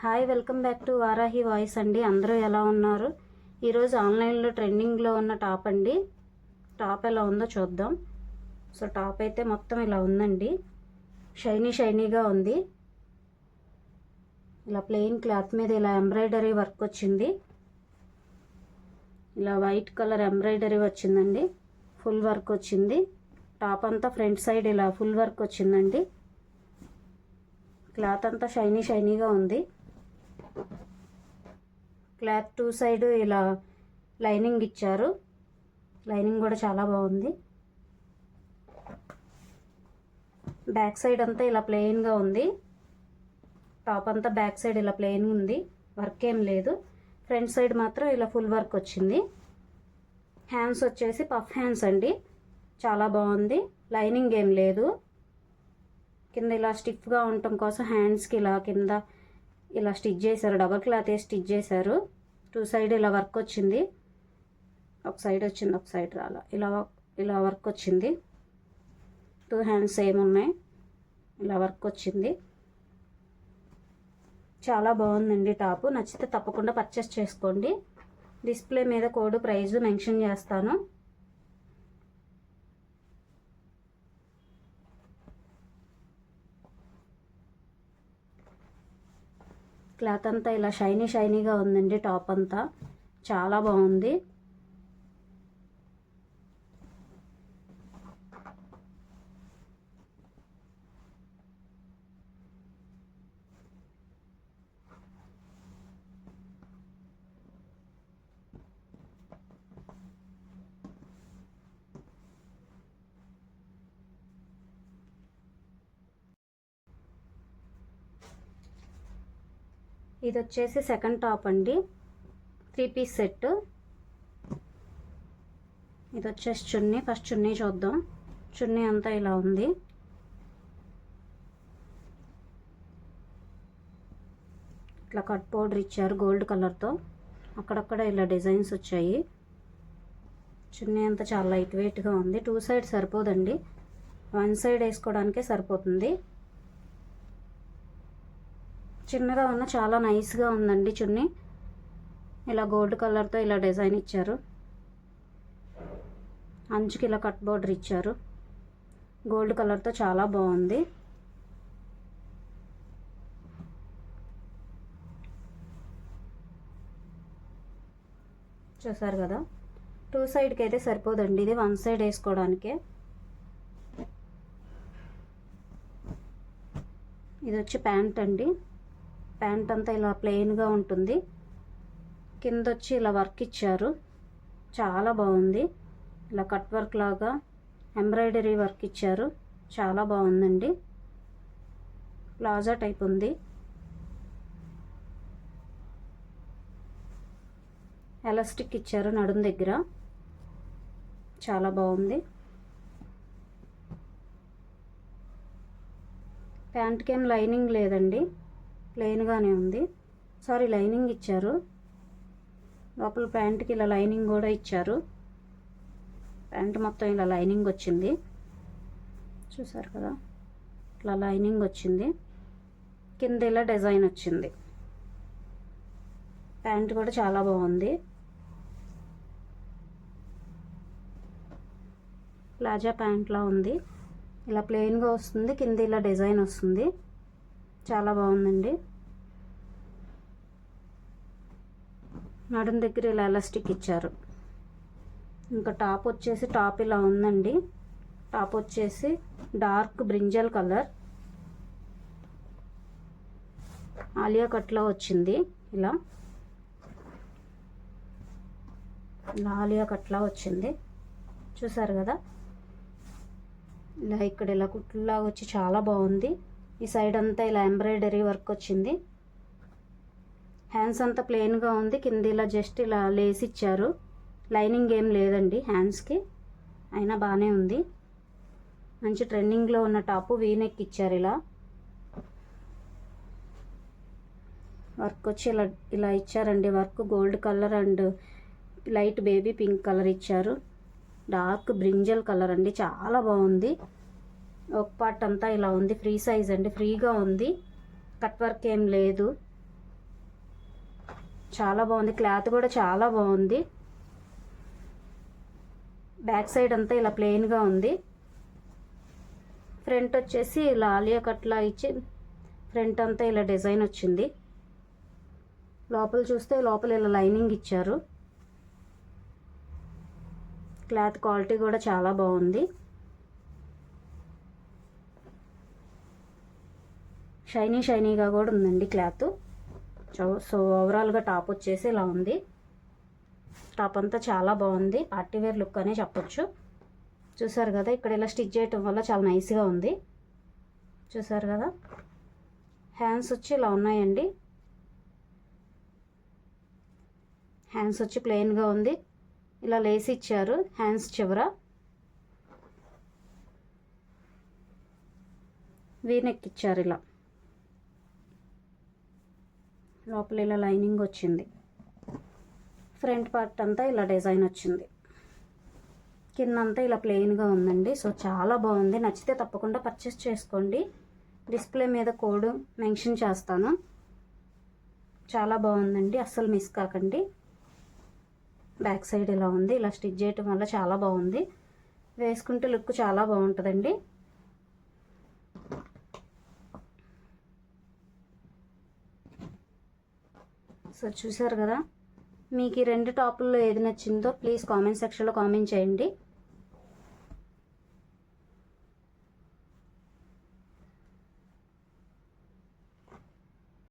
Hi, welcome back to Varahi voice అండి. అందరూ ఎలా ఉన్నారు? ఈరోజు ఆన్లైన్లో ట్రెండింగ్లో ఉన్న టాప్ అండి. టాప్ ఎలా ఉందో చూద్దాం. సో టాప్ అయితే మొత్తం ఇలా ఉందండి. షైనీగా ఉంది. ఇలా ప్లెయిన్ క్లాత్ మీద ఇలా ఎంబ్రాయిడరీ వర్క్ వచ్చింది. ఇలా వైట్ కలర్ ఎంబ్రాయిడరీ వచ్చిందండి. ఫుల్ వర్క్ వచ్చింది. టాప్ అంతా ఫ్రంట్ సైడ్ ఇలా ఫుల్ వర్క్ వచ్చిందండి. క్లాత్ అంతా షైనీగా ఉంది. క్లాత్ టూ సైడ్ ఇలా లైనింగ్ ఇచ్చారు. లైనింగ్ కూడా చాలా బాగుంది. బ్యాక్ సైడ్ అంతా ఇలా ప్లెయిన్గా ఉంది. టాప్ అంతా బ్యాక్ సైడ్ ఇలా ప్లెయిన్ ఉంది. వర్క్ ఏం లేదు. ఫ్రంట్ సైడ్ మాత్రం ఇలా ఫుల్ వర్క్ వచ్చింది. హ్యాండ్స్ వచ్చేసి పఫ్ హ్యాండ్స్ అండి. చాలా బాగుంది. లైనింగ్ ఏం లేదు. కింద ఇలా స్టిఫ్గా ఉండటం కోసం హ్యాండ్స్కి ఇలా కింద ఇలా స్టిచ్ చేశారు. డబల్ క్లాత్ వేసి స్టిచ్ చేశారు. టూ సైడ్ ఇలా వర్క్ వచ్చింది. ఒక సైడ్ వచ్చింది, ఒక సైడ్ రాలా. ఇలా వర్క్ వచ్చింది. టూ హ్యాండ్స్ సేమ్ ఉన్నాయి. ఇలా వర్క్ వచ్చింది. చాలా బాగుందండి టాపు. నచ్చితే తప్పకుండా పర్చేస్ చేసుకోండి. డిస్ప్లే మీద కోడ్ ప్రైస్ మెన్షన్ చేస్తాను. క్లాత్ అంతా ఇలా షైనీగా ఉందండి. టాప్ అంతా చాలా బాగుంది. ఇది వచ్చేసి సెకండ్ టాప్ అండి. 3 పీస్ సెట్. ఇది వచ్చేసి చున్నీ. ఫస్ట్ చున్నీ చూద్దాం. చున్నీ అంతా ఇలా ఉంది. ఇట్లా కట్ పౌడర్ ఇచ్చారు గోల్డ్ కలర్తో. అక్కడక్కడ ఇలా డిజైన్స్ వచ్చాయి. చున్నీ అంతా చాలా లైట్ వెయిట్గా ఉంది. టూ సైడ్ సరిపోదండి. వన్ సైడ్ వేసుకోవడానికే సరిపోతుంది. చిన్నగా ఉన్న చాలా నైస్గా ఉందండి చున్నీ. ఇలా గోల్డ్ కలర్తో ఇలా డిజైన్ ఇచ్చారు. అంచుకి ఇలా కట్ బోర్డర్ ఇచ్చారు. గోల్డ్ కలర్తో చాలా బాగుంది. చూసారు కదా. టూ సైడ్కి అయితే సరిపోదండి. ఇది వన్ సైడ్ వేసుకోవడానికే. ఇది వచ్చి ప్యాంట్ అండి. ప్యాంట్ అంతా ఇలా ప్లెయిన్గా ఉంటుంది. కింద వచ్చి ఇలా వర్క్ ఇచ్చారు. చాలా బాగుంది. ఇలా కట్ వర్క్ లాగా ఎంబ్రాయిడరీ వర్క్ ఇచ్చారు. చాలా బాగుందండి. ప్లాజా టైప్ ఉంది. ఎలాస్టిక్ ఇచ్చారు నడుం దగ్గర. చాలా బాగుంది. ప్యాంట్కి ఏం లైనింగ్ లేదండి. ప్లెయిన్గానే ఉంది. సారీ, లైనింగ్ ఇచ్చారు. లోపల ప్యాంట్కి ఇలా లైనింగ్ కూడా ఇచ్చారు. ప్యాంట్ మొత్తం ఇలా లైనింగ్ వచ్చింది. చూసారు కదా. ఇట్లా లైనింగ్ వచ్చింది. కింద ఇలా డిజైన్ వచ్చింది. ప్యాంట్ కూడా చాలా బాగుంది. ప్లాజా ప్యాంట్లా ఉంది. ఇలా ప్లెయిన్గా వస్తుంది. కింద ఇలా డిజైన్ వస్తుంది. చాలా బాగుందండి. నడుం దగ్గర ఇలా ఎలాస్టిక్ ఇచ్చారు. ఇంకా టాప్ వచ్చేసి టాప్ ఇలా ఉందండి. టాప్ వచ్చేసి డార్క్ బ్రింజల్ కలర్. ఆలియా కట్లో వచ్చింది. ఇలా ఆలియా కట్లా వచ్చింది. చూసారు కదా. ఇలా ఇక్కడ ఇలా కుట్లులాగా వచ్చి చాలా బాగుంది. ఈ సైడ్ అంతా ఇలా ఎంబ్రాయిడరీ వర్క్ వచ్చింది. హ్యాండ్స్ అంతా ప్లెయిన్గా ఉంది. కింద ఇలా జస్ట్ ఇలా లేస్ ఇచ్చారు. లైనింగ్ ఏం లేదండి హ్యాండ్స్కి. అయినా బాగానే ఉంది. మంచి ట్రెండింగ్లో ఉన్న టాపు. వీనెక్ ఇచ్చారు. ఇలా వర్క్ వచ్చి ఇలా ఇచ్చారండి. Work gold colour and light baby pink colour ఇచ్చారు. డార్క్ బ్రింజల్ కలర్ అండి. చాలా బాగుంది. ఒక పార్ట్ అంతా ఇలా ఉంది. ఫ్రీ సైజ్ అండి. ఫ్రీగా ఉంది. కట్ వర్క్ ఏం లేదు. చాలా బాగుంది, క్లాత్ కూడా చాలా బాగుంది. బ్యాక్ సైడ్ అంతా ఇలా ప్లెయిన్గా ఉంది. ఫ్రంట్ వచ్చేసి ఇలా ఆలియా కట్లా ఇచ్చి ఫ్రంట్ అంతా ఇలా డిజైన్ వచ్చింది. లోపల చూస్తే లోపల ఇలా లైనింగ్ ఇచ్చారు. క్లాత్ క్వాలిటీ కూడా చాలా బాగుంది. షైనీగా కూడా ఉందండి క్లాత్. సో ఓవరాల్గా టాప్ వచ్చేసి ఇలా ఉంది. టాప్ అంతా చాలా బాగుంది, పార్టీవేర్ లుక్ అనే చెప్పొచ్చు. చూసారు కదా, ఇక్కడ ఇలా స్టిచ్ చేయటం వల్ల చాలా నైస్గా ఉంది. చూసారు కదా, హ్యాండ్స్ వచ్చి ఇలా ఉన్నాయండి. హ్యాండ్స్ వచ్చి ప్లెయిన్గా ఉంది. ఇలా లేస్ ఇచ్చారు హ్యాండ్స్ చివర. వీనెక్ ఇచ్చారు. ఇలా లోపల ఇలా లైనింగ్ వచ్చింది. ఫ్రంట్ పార్ట్ అంతా ఇలా డిజైన్ వచ్చింది. కింద అంతా ఇలా ప్లెయిన్గా ఉందండి. సో చాలా బాగుంది. నచ్చితే తప్పకుండా పర్చేస్ చేసుకోండి. డిస్ప్లే మీద కోడ్ మెన్షన్ చేస్తాను. చాలా బాగుందండి, అస్సలు మిస్ కాకండి. బ్యాక్ సైడ్ ఇలా ఉంది. ఇలా స్టిచ్ చేయటం వల్ల చాలా బాగుంది. వేసుకుంటే లుక్ చాలా బాగుంటుందండి. సో చూసారు కదా, మీకు ఈ రెండు టాపుల్లో ఏది నచ్చిందో ప్లీజ్ కామెంట్ సెక్షన్లో కామెంట్ చేయండి.